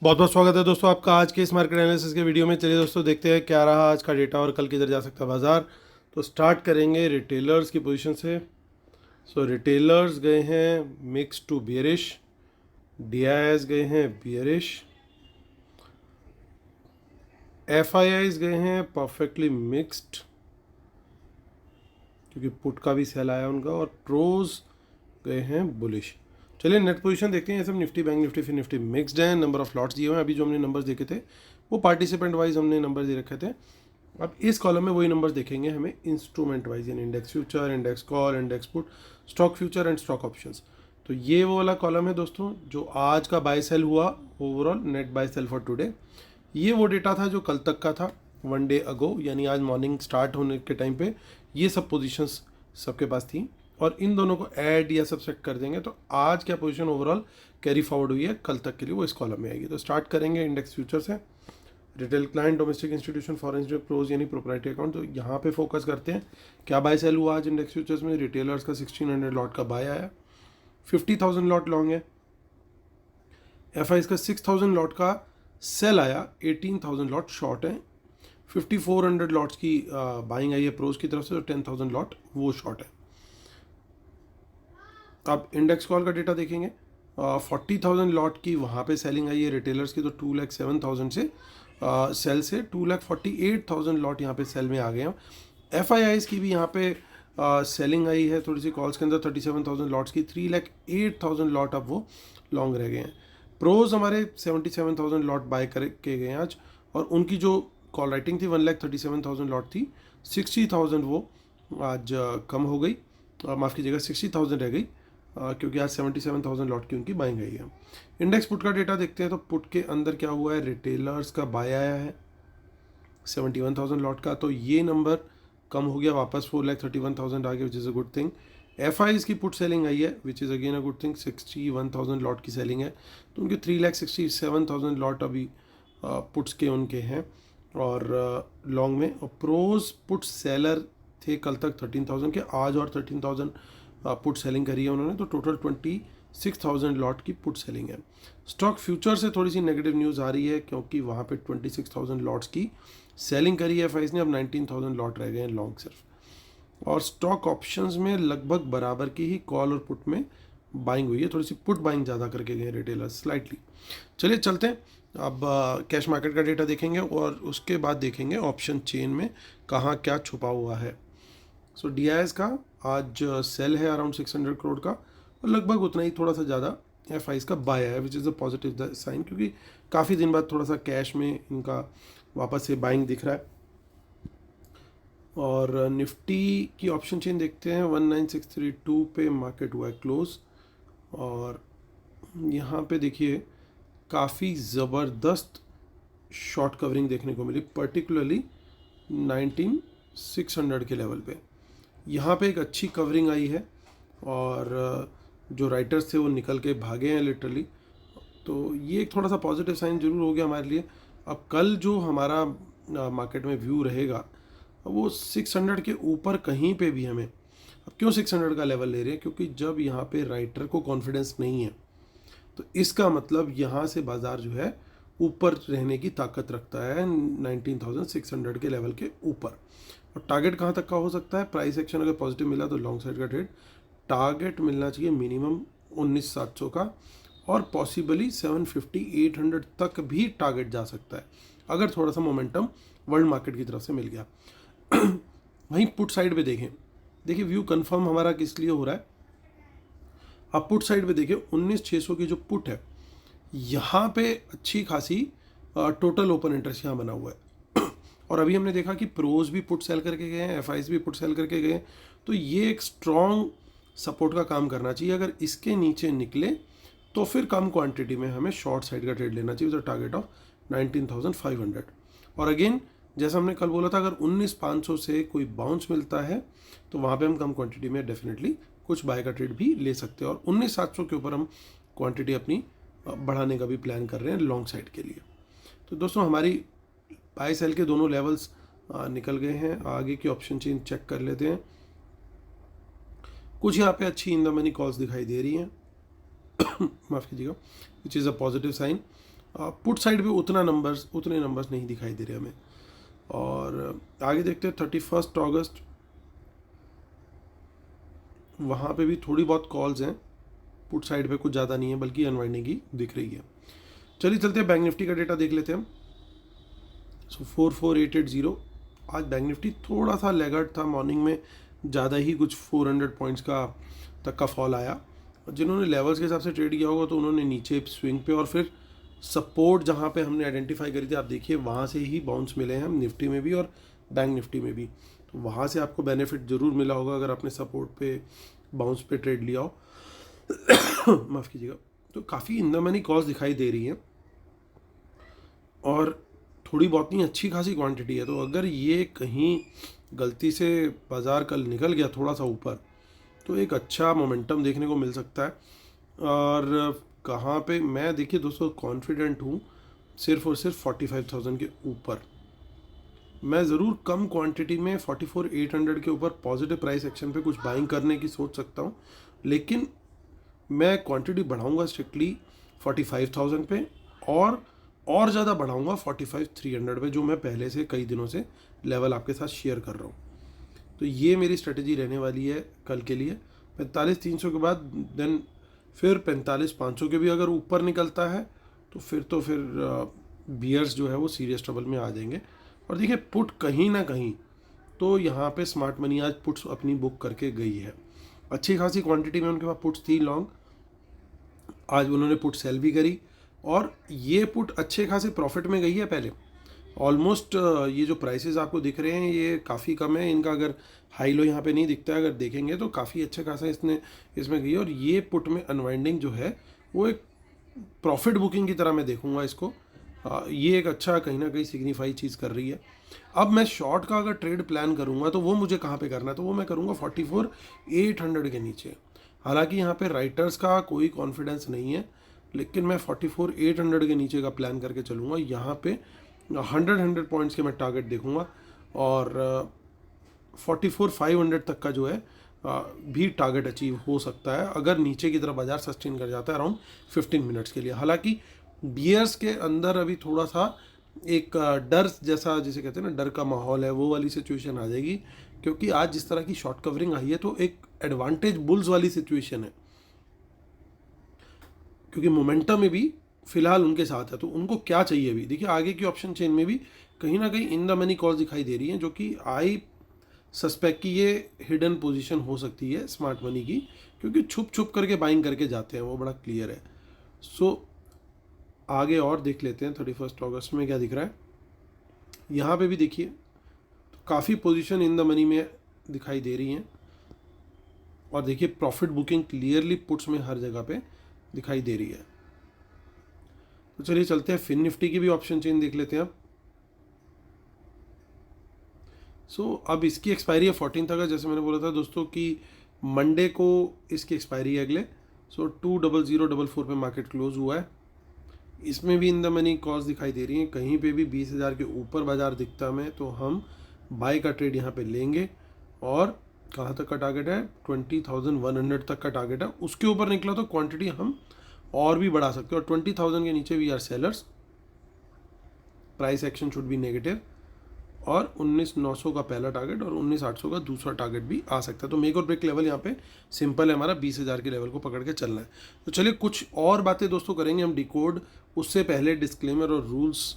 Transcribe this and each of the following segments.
बहुत बहुत स्वागत है दोस्तों आपका आज के इस मार्केट एनालिसिस के वीडियो में। चलिए दोस्तों देखते हैं क्या रहा आज का डेटा और कल किधर जा सकता है बाजार। तो स्टार्ट करेंगे रिटेलर्स की पोजीशन से। सो रिटेलर्स गए हैं मिक्स टू बियरिश, डीआईएस गए हैं बियरिश, एफआईआईज गए हैं परफेक्टली मिक्स्ड क्योंकि पुट का भी सेल आया उनका, और प्रोज गए हैं बुलिश। चलिए नेट पोजीशन देखते हैं। ये सब निफ्टी, बैंक निफ्टी, फिर निफ्टी मिक्स्ड है। नंबर ऑफ लॉट्स दिए हुए हैं। अभी जो हमने नंबर्स देखे थे वो पार्टिसिपेंट वाइज हमने नंबर दे रखे थे। अब इस कॉलम में वही नंबर्स देखेंगे हमें इंस्ट्रूमेंट वाइज, यानी index future, index call, index put, stock future and stock options. तो ये वो वाला कॉलम है दोस्तों जो आज का बाय सेल हुआ, overall net buy sell for today. ये वो डेटा था जो कल तक का था, वन डे अगो, यानी आज मॉर्निंग स्टार्ट होने के टाइम पे ये सब पोजीशंस सबके पास थी, और इन दोनों को ऐड या सबसेट कर देंगे तो आज क्या पोजीशन ओवरऑल कैरी फॉरवर्ड हुई है कल तक के लिए वो इस कॉलम में आएगी। तो स्टार्ट करेंगे इंडेक्स फ्यूचर से। Retail client, domestic institution, foreign pros यानी प्रोप्राइटरी अकाउंट। तो यहाँ पे फोकस करते हैं क्या बाय सेल हुआ आज इंडेक्स फ्यूचर्स में। रिटेलर्स का 1600 लॉट का बाय आया, 50,000 लॉट लॉन्ग है। एफआईज का 6,000 लॉट का सेल आया, 18,000 लॉट शॉर्ट है। 5400 लॉट्स की बाइंग आई है प्रोज की तरफ से, तो 10,000 लॉट वो शॉर्ट है। अब इंडेक्स कॉल का डेटा देखेंगे। 40,000 लॉट की वहाँ पे सेलिंग आई है रिटेलर्स की, तो 2,07,000 से सेल से 2,48,000 लॉट यहाँ पे सेल में आ गए हैं। एफआईआईज की भी यहाँ पे सेलिंग आई है थोड़ी सी कॉल्स के अंदर, 37,000 लॉट्स की, 3,08,000 लॉट अब वो लॉन्ग रह गए हैं। प्रोज हमारे 77,000 लॉट बाय करके गए हैं आज, और उनकी जो कॉल राइटिंग थी 1,37,000 लॉट थी, 60,000 वो आज कम हो गई, माफ़ कीजिएगा 60,000 रह गई, क्योंकि आज 77,000 लॉट की उनकी बाइंग आई है। इंडेक्स पुट का डेटा देखते हैं। तो पुट के अंदर क्या हुआ है, रिटेलर्स का बाय आया है 71,000 लॉट का, तो ये नंबर कम हो गया वापस, 4,31,000 आ गया, विच is a good thing. FIIs की पुट सेलिंग आई है, which is again a good thing, 61,000 lot की सेलिंग है, तो उनके 3,67,000 लॉट अभी पुट्स के उनके हैं और लॉन्ग में। और प्रोज पुट सेलर थे कल तक 13,000 के, आज और 13,000 पुट सेलिंग करी है उन्होंने, तो टोटल 26,000 लॉट की पुट सेलिंग है। स्टॉक फ्यूचर से थोड़ी सी नेगेटिव न्यूज़ आ रही है क्योंकि वहाँ पे 26,000 लॉट्स की सेलिंग करी है एफआईज ने, अब 19,000 लॉट रह गए हैं लॉन्ग सिर्फ। और स्टॉक ऑप्शंस में लगभग बराबर की ही कॉल और पुट में बाइंग हुई है, थोड़ी सी पुट बाइंग ज़्यादा करके गए रिटेलर्स स्लाइटली। चलिए चलते हैं, अब कैश मार्केट का डेटा देखेंगे और उसके बाद देखेंगे ऑप्शन चेन में कहाँ क्या छुपा हुआ है। सो डीआईएस का आज सेल है अराउंड 600 करोड़ का, और लगभग उतना ही, थोड़ा सा ज़्यादा एफआईज का बाय है, which is a positive sign, क्योंकि काफ़ी दिन बाद थोड़ा सा कैश में इनका वापस से बाइंग दिख रहा है। और निफ्टी की ऑप्शन चेन देखते हैं। 19,632 पे मार्केट हुआ है क्लोज, और यहाँ पे देखिए काफ़ी ज़बरदस्त शॉर्ट कवरिंग देखने को मिली, पर्टिकुलरली 19,600 के लेवल पे। यहाँ पे एक अच्छी कवरिंग आई है, और जो राइटर्स थे वो निकल के भागे हैं लिटरली, तो ये एक थोड़ा सा पॉजिटिव साइन जरूर हो गया हमारे लिए। अब कल जो हमारा मार्केट में व्यू रहेगा वो 600 के ऊपर कहीं पे भी हमें, अब क्यों 600 का लेवल ले रहे हैं, क्योंकि जब यहाँ पे राइटर को कॉन्फिडेंस नहीं है तो इसका मतलब यहाँ से बाजार जो है ऊपर रहने की ताकत रखता है 19,600 के लेवल के ऊपर। और टारगेट कहाँ तक का हो सकता है, प्राइस एक्शन अगर पॉजिटिव मिला तो लॉन्ग साइड का ट्रेड टारगेट मिलना चाहिए मिनिमम 19,700 का, और पॉसिबली 750-800 तक भी टारगेट जा सकता है अगर थोड़ा सा मोमेंटम वर्ल्ड मार्केट की तरफ से मिल गया। वहीं पुट साइड पे देखें, देखिए व्यू कंफर्म हमारा किस लिए हो रहा है। आप पुट साइड पे देखिए 19,600 की जो पुट है, यहाँ पे अच्छी खासी टोटल ओपन इंटरेस्ट यहाँ बना हुआ है। और अभी हमने देखा कि प्रोज भी पुट सेल करके गए हैं, एफआईज भी पुट सेल करके गए हैं, तो ये एक स्ट्रॉन्ग सपोर्ट का काम करना चाहिए। अगर इसके नीचे निकले तो फिर कम क्वांटिटी में हमें शॉर्ट साइड का ट्रेड लेना चाहिए विद टारगेट ऑफ 19,500। और अगेन जैसा हमने कल बोला था, अगर 19,500 से कोई बाउंस मिलता है तो वहाँ पे हम कम क्वांटिटी में डेफिनेटली कुछ बाय का ट्रेड भी ले सकते हैं, और 19,700 के ऊपर हम क्वांटिटी अपनी बढ़ाने का भी प्लान कर रहे हैं लॉन्ग साइड के लिए। तो दोस्तों हमारी बाय सेल के दोनों लेवल्स निकल गए हैं। आगे की ऑप्शन चेन चेक कर लेते हैं। कुछ यहाँ पे अच्छी इन द मनी कॉल्स दिखाई दे रही हैं, माफ़ कीजिएगा, which is a positive sign. Put side पे उतने नंबर्स नहीं दिखाई दे रहे हमें। और आगे देखते हैं 31 अगस्त, वहाँ पे भी थोड़ी बहुत कॉल्स हैं, पुट साइड पे कुछ ज़्यादा नहीं है बल्कि अनवाइंडिंग की दिख रही है। चलिए चलते हैं बैंक निफ्टी का डेटा देख लेते हैं हम। सो 44880, आज बैंक निफ्टी थोड़ा सा लेगर्ड था, मॉर्निंग में ज़्यादा ही कुछ 400 पॉइंट्स का तक का फॉल आया। जिन्होंने लेवल्स के हिसाब से ट्रेड किया होगा तो उन्होंने नीचे स्विंग पे और फिर सपोर्ट जहाँ पे हमने आइडेंटिफाई करी थी, आप देखिए वहाँ से ही बाउंस मिले हैं निफ्टी में भी और बैंक निफ्टी में भी। तो वहाँ से आपको बेनिफिट ज़रूर मिला होगा अगर आपने सपोर्ट पे बाउंस पे ट्रेड लिया हो। माफ़ कीजिएगा। तो काफ़ी इन द मनी कॉल्स दिखाई दे रही हैं और थोड़ी बहुत नहीं अच्छी खासी क्वांटिटी है। तो अगर ये कहीं गलती से बाज़ार कल निकल गया थोड़ा सा ऊपर तो एक अच्छा मोमेंटम देखने को मिल सकता है। और कहाँ पे मैं देखिए दोस्तों कॉन्फिडेंट हूँ सिर्फ और सिर्फ 45,000 के ऊपर। मैं ज़रूर कम क्वांटिटी में 44,800 के ऊपर पॉजिटिव प्राइस एक्शन पे कुछ बाइंग करने की सोच सकता हूँ, लेकिन मैं क्वांटिटी बढ़ाऊँगा स्ट्रिक्टली 45,000 पे और ज़्यादा बढ़ाऊँगा 45,300 पे, जो मैं पहले से कई दिनों से लेवल आपके साथ शेयर कर रहा हूँ। तो ये मेरी स्ट्रेटजी रहने वाली है कल के लिए। 45,300 के बाद देन फिर 45,500 के भी अगर ऊपर निकलता है तो फिर बियर्स जो है वो सीरियस ट्रबल में आ जाएंगे। और देखिए पुट कहीं ना कहीं तो यहाँ पे स्मार्ट मनी आज पुट्स अपनी बुक करके गई है, अच्छी खासी क्वांटिटी में उनके पास पुट्स थी लॉन्ग, आज उन्होंने पुट सेल भी करी और ये पुट अच्छे खासे प्रॉफिट में गई है। पहले ऑलमोस्ट ये जो प्राइसेस आपको दिख रहे हैं ये काफ़ी कम है, इनका अगर हाई लो यहाँ पे नहीं दिखता है, अगर देखेंगे तो काफ़ी अच्छा खासा इसमें गई है। और ये पुट में अनवाइंडिंग जो है वो एक प्रॉफिट बुकिंग की तरह मैं देखूंगा इसको। ये एक अच्छा कहीं ना कहीं सिग्निफाई चीज़ कर रही है। अब मैं शॉर्ट का अगर ट्रेड प्लान करूंगा तो वो मुझे कहाँ पे करना है, तो वो मैं करूंगा 44,800 के नीचे। हालांकि यहाँ पे राइटर्स का कोई कॉन्फिडेंस नहीं है, लेकिन मैं 44,800 के नीचे का प्लान करके चलूँगा। यहाँ पे 100 पॉइंट्स के मैं टारगेट देखूंगा और 44,500 तक का जो है भी टारगेट अचीव हो सकता है अगर नीचे की तरफ बाजार सस्टेन कर जाता है अराउंड 15 मिनट्स के लिए। हालांकि बियर्स के अंदर अभी थोड़ा सा एक डर जैसा जिसे कहते हैं ना, डर का माहौल है, वो वाली सिचुएशन आ जाएगी, क्योंकि आज जिस तरह की शॉर्ट कवरिंग आई है तो एक एडवांटेज बुल्स वाली सिचुएशन है, क्योंकि मोमेंटम में भी फिलहाल उनके साथ है। तो उनको क्या चाहिए अभी देखिए, आगे की ऑप्शन चेन में भी कहीं ना कहीं इन द मनी कॉल्स दिखाई दे रही हैं, जो कि आई सस्पेक्ट कि ये हिडन पोजीशन हो सकती है स्मार्ट मनी की, क्योंकि छुप छुप करके बाइंग करके जाते हैं, वो बड़ा क्लियर है। सो आगे और देख लेते हैं 31 अगस्त में क्या दिख रहा है। यहाँ पे भी देखिए तो काफ़ी पोजीशन इन द मनी में दिखाई दे रही हैं और देखिए प्रॉफिट बुकिंग क्लियरली पुट्स में हर जगह पे दिखाई दे रही है। तो चलिए चलते हैं फिन निफ्टी की भी ऑप्शन चेन देख लेते हैं अब। अब इसकी एक्सपायरी है 14 अगस्त, जैसे मैंने बोला था दोस्तों कि मंडे को इसकी एक्सपायरी है अगले। 20044 पे मार्केट क्लोज हुआ है। इसमें भी इन द मनी कॉल्स दिखाई दे रही हैं, कहीं पे भी 20,000 के ऊपर बाजार दिखता हमें तो हम बाय का ट्रेड यहाँ पे लेंगे। और कहाँ तक का टारगेट है, 20,100 तक का टारगेट है। उसके ऊपर निकला तो क्वांटिटी हम और भी बढ़ा सकते हैं, और 20,000 के नीचे we are sellers, price action should be negative. और 19,900 का पहला टारगेट और 19,800 का दूसरा टारगेट भी आ सकता है। तो मेक और ब्रेक लेवल यहाँ पे सिंपल है, हमारा 20,000 के लेवल को पकड़ के चलना है। तो चलिए कुछ और बातें दोस्तों करेंगे हम डिकोड, उससे पहले डिस्क्लेमर और रूल्स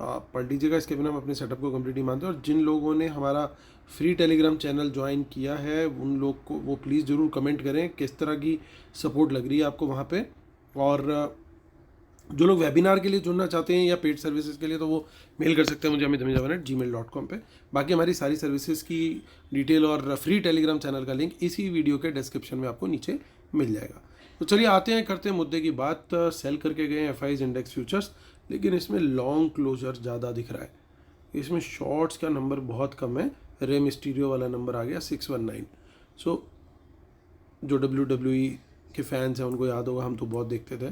पढ़ लीजिएगा, इसके बिना हम अपने सेटअप को कम्प्लीटली मानते हैं। और जिन लोगों ने हमारा फ्री टेलीग्राम चैनल ज्वाइन किया है उन लोग को वो प्लीज़ ज़रूर कमेंट करें किस तरह की सपोर्ट लग रही है आपको वहाँ पे। और जो लोग वेबिनार के लिए जुड़ना चाहते हैं या पेड सर्विसेज के लिए, तो वो मेल कर सकते हैं मुझे amithamizhavan@gmail.com पे। बाकी हमारी सारी सर्विसेज की डिटेल और फ्री टेलीग्राम चैनल का लिंक इसी वीडियो के डिस्क्रिप्शन में आपको नीचे मिल जाएगा। तो चलिए आते हैं, करते हैं मुद्दे की बात। सेल करके गए FIs इंडेक्स फ्यूचर्स, लेकिन इसमें लॉन्ग क्लोजर ज़्यादा दिख रहा है, इसमें शॉर्ट्स का नंबर बहुत कम है। रे मिस्टीरियो वाला नंबर आ गया 619। जो WWE के फैंस हैं उनको याद होगा, हम तो बहुत देखते थे।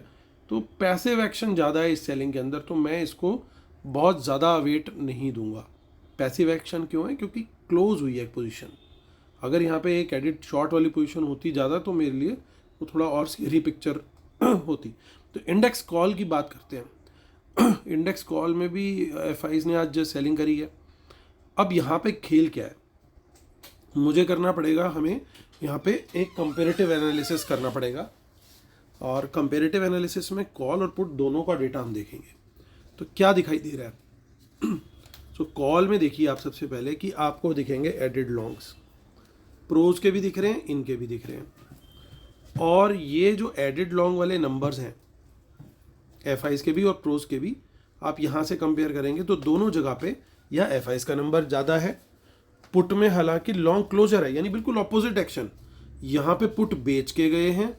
तो पैसिव एक्शन ज़्यादा है इस सेलिंग के अंदर, तो मैं इसको बहुत ज़्यादा वेट नहीं दूंगा। पैसिव एक्शन क्यों है, क्योंकि क्लोज हुई है एक पोजीशन। अगर यहाँ पे एक एडिट शॉर्ट वाली पोजीशन होती ज़्यादा तो मेरे लिए वो थोड़ा और स्केरी पिक्चर होती। तो इंडेक्स कॉल की बात करते हैं। इंडेक्स कॉल में भी एफआईज ने आज सेलिंग करी है। अब यहाँ पे खेल क्या है, मुझे करना पड़ेगा, हमें यहाँ पे एक कंपेरेटिव एनालिसिस करना पड़ेगा, और कंपेरेटिव एनालिसिस में कॉल और पुट दोनों का डेटा हम देखेंगे। तो क्या दिखाई दे रहा है, तो कॉल में देखिए आप सबसे पहले कि आपको दिखेंगे एडेड लॉन्ग्स, प्रोज के भी दिख रहे हैं, इनके भी दिख रहे हैं, और ये जो एडेड लॉन्ग वाले नंबर्स हैं एफआईज के भी और प्रोज के भी, आप यहाँ से कंपेयर करेंगे तो दोनों जगह पे या एफआईज का नंबर ज़्यादा है, पुट में हालांकि लॉन्ग क्लोजर है, यानी बिल्कुल ऑपोजिट एक्शन, यहाँ पे पुट बेच के गए हैं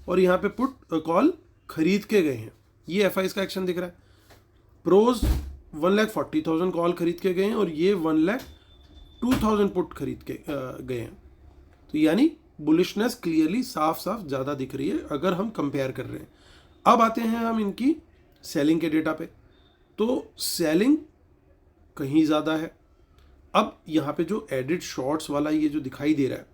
और यहाँ पे पुट कॉल खरीद के गए हैं, ये एफआईज का एक्शन दिख रहा है। प्रोज 1,40,000 कॉल खरीद के गए हैं और ये 1,02,000 पुट खरीद के गए हैं, तो यानी बुलिशनेस क्लियरली साफ साफ ज़्यादा दिख रही है अगर हम कंपेयर कर रहे हैं। अब आते हैं हम इनकी सेलिंग के डेटा पे, तो सेलिंग कहीं ज़्यादा है। अब यहाँ पे जो एडिट शॉर्ट्स वाला ये जो दिखाई दे रहा है,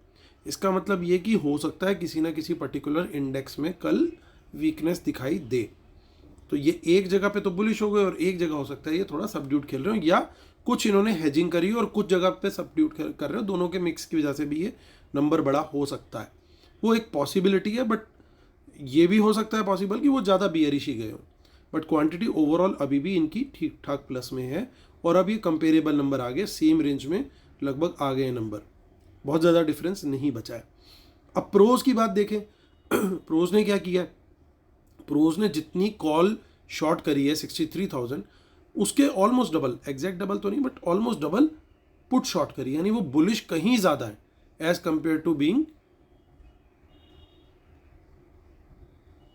इसका मतलब ये कि हो सकता है किसी ना किसी पर्टिकुलर इंडेक्स में कल वीकनेस दिखाई दे, तो ये एक जगह पे तो बुलिश हो गए और एक जगह हो सकता है ये थोड़ा सबड्यूट खेल रहे हो, या कुछ इन्होंने हेजिंग करी और कुछ जगह पे सबड्यूट कर रहे हो, दोनों के मिक्स की वजह से भी ये नंबर बड़ा हो सकता है, वो एक पॉसिबिलिटी है। बट ये भी हो सकता है पॉसिबल कि वो ज़्यादा बियरिश ही गए हो, बट क्वांटिटी ओवरऑल अभी भी इनकी ठीक ठाक प्लस में है, और अब ये कंपेरेबल नंबर आ गए, सेम रेंज में लगभग आ गए नंबर, बहुत ज़्यादा डिफरेंस नहीं बचा है। अब प्रोज की बात देखें, प्रोज ने क्या किया, प्रोज ने जितनी कॉल शॉर्ट करी है 63,000, उसके ऑलमोस्ट डबल, एग्जैक्ट डबल तो नहीं but almost double put short करी, यानी वो बुलिश कहीं ज़्यादा है as compare to being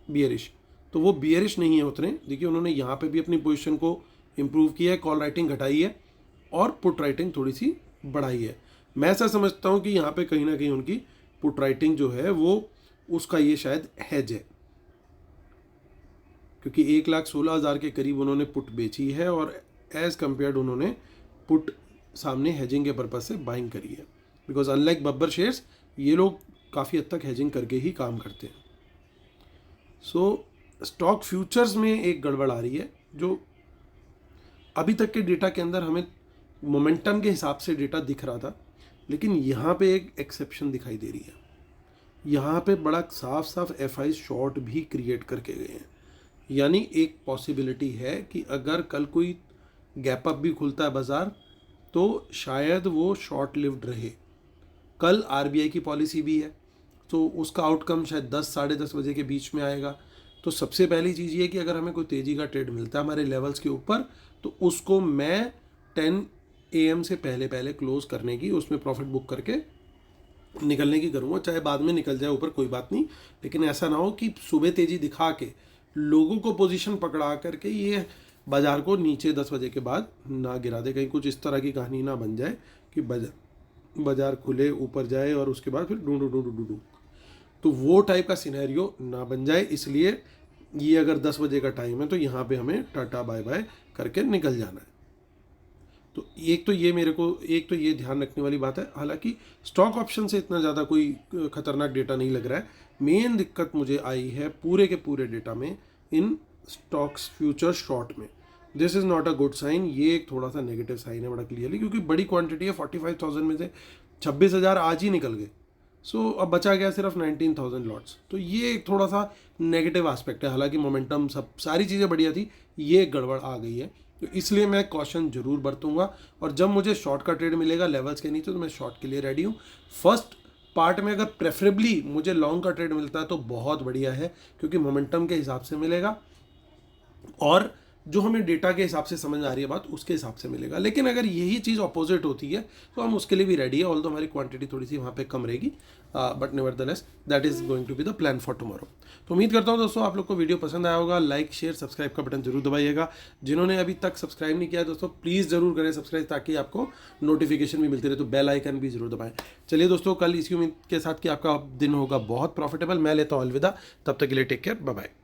bearish. तो वो बियरिश नहीं है उतने, देखिए उन्होंने यहाँ पे भी अपनी पोजीशन को इम्प्रूव किया है, कॉल राइटिंग घटाई है और पुट राइटिंग थोड़ी सी बढ़ाई है। मैं ऐसा समझता हूँ कि यहाँ पे कहीं ना कहीं उनकी पुट राइटिंग जो है वो उसका ये शायद हेज है, क्योंकि 1,16,000 के करीब उन्होंने पुट बेची है और एज कंपेयर्ड उन्होंने पुट सामने हेजिंग के पर्पज से बाइंग करी है, बिकॉज अनलाइक बब्बर शेयर्स ये लोग काफ़ी हद तक हेजिंग करके ही काम करते हैं। सो स्टॉक फ्यूचर्स में एक गड़बड़ आ रही है, जो अभी तक के डेटा के अंदर हमें मोमेंटम के हिसाब से डेटा दिख रहा था, लेकिन यहाँ पे एक एक्सेप्शन दिखाई दे रही है, यहाँ पे बड़ा साफ साफ एफआई शॉर्ट भी क्रिएट करके गए हैं, यानी एक पॉसिबिलिटी है कि अगर कल कोई गैप अप भी खुलता है बाज़ार तो शायद वो शॉर्ट लिव्ड रहे। कल आरबीआई की पॉलिसी भी है, तो उसका आउटकम शायद 10 साढ़े 10 बजे के बीच में आएगा। तो सबसे पहली चीज़ ये कि अगर हमें कोई तेज़ी का ट्रेड मिलता है हमारे लेवल्स के ऊपर, तो उसको मैं 10 AM से पहले पहले क्लोज करने की, उसमें प्रॉफिट बुक करके निकलने की करूँगा, चाहे बाद में निकल जाए ऊपर कोई बात नहीं, लेकिन ऐसा ना हो कि सुबह तेज़ी दिखा के लोगों को पोजीशन पकड़ा करके ये बाज़ार को नीचे 10 बजे के बाद ना गिरा दे, कहीं कुछ इस तरह की कहानी ना बन जाए कि बाज़ार खुले ऊपर जाए और उसके बाद फिर do do do do do, तो वो टाइप का सिनेरियो ना बन जाए। इसलिए ये अगर 10 बजे का टाइम है तो यहाँ पे हमें टाटा बाय बाय करके निकल जाना है। तो एक तो ये ध्यान रखने वाली बात है। हालांकि स्टॉक ऑप्शन से इतना ज़्यादा कोई खतरनाक डेटा नहीं लग रहा है, मेन दिक्कत मुझे आई है पूरे के पूरे डेटा में इन स्टॉक्स फ्यूचर शॉर्ट में। This is not a good sign, ये एक थोड़ा सा नेगेटिव साइन है बड़ा क्लियरली, क्योंकि बड़ी क्वांटिटी है, 45,000 में से 26,000 आज ही निकल गए। सो अब बचा गया सिर्फ 19,000 लॉट्स, तो ये एक थोड़ा सा नेगेटिव एस्पेक्ट है। हालांकि मोमेंटम सारी चीज़ें बढ़िया थी, ये गड़बड़ आ गई है, तो इसलिए मैं कॉशन जरूर बरतूंगा, और जब मुझे शॉर्ट का ट्रेड मिलेगा लेवल्स के नीचे तो मैं शॉर्ट के लिए रेडी हूँ। फर्स्ट पार्ट में अगर प्रेफरेबली मुझे लॉन्ग का ट्रेड मिलता है तो बहुत बढ़िया है, क्योंकि मोमेंटम के हिसाब से मिलेगा और जो हमें डेटा के हिसाब से समझ आ रही है बात उसके हिसाब से मिलेगा। लेकिन अगर यही चीज़ अपोजिट होती है तो हम उसके लिए भी रेडी है, ऑल्दो हमारी क्वांटिटी थोड़ी सी वहाँ पे कम रहेगी, but nevertheless that is going to be the plan for tomorrow. तो उम्मीद करता हूँ दोस्तों आप लोग को वीडियो पसंद आया होगा। लाइक शेयर सब्सक्राइब का बटन जरूर दबाइएगा। जिन्होंने अभी तक सब्सक्राइब नहीं किया दोस्तों प्लीज़ जरूर करें सब्सक्राइब, ताकि आपको नोटिफिकेशन भी मिलती रहे, तो बेल आइकन भी जरूर दबाएं। चलिए दोस्तों, कल इसी उम्मीद के साथ कि आपका दिन होगा बहुत प्रॉफिटेबल। मैं लेता हूँ अलविदा, तब तक के लिए टेक केयर, बाय बाय।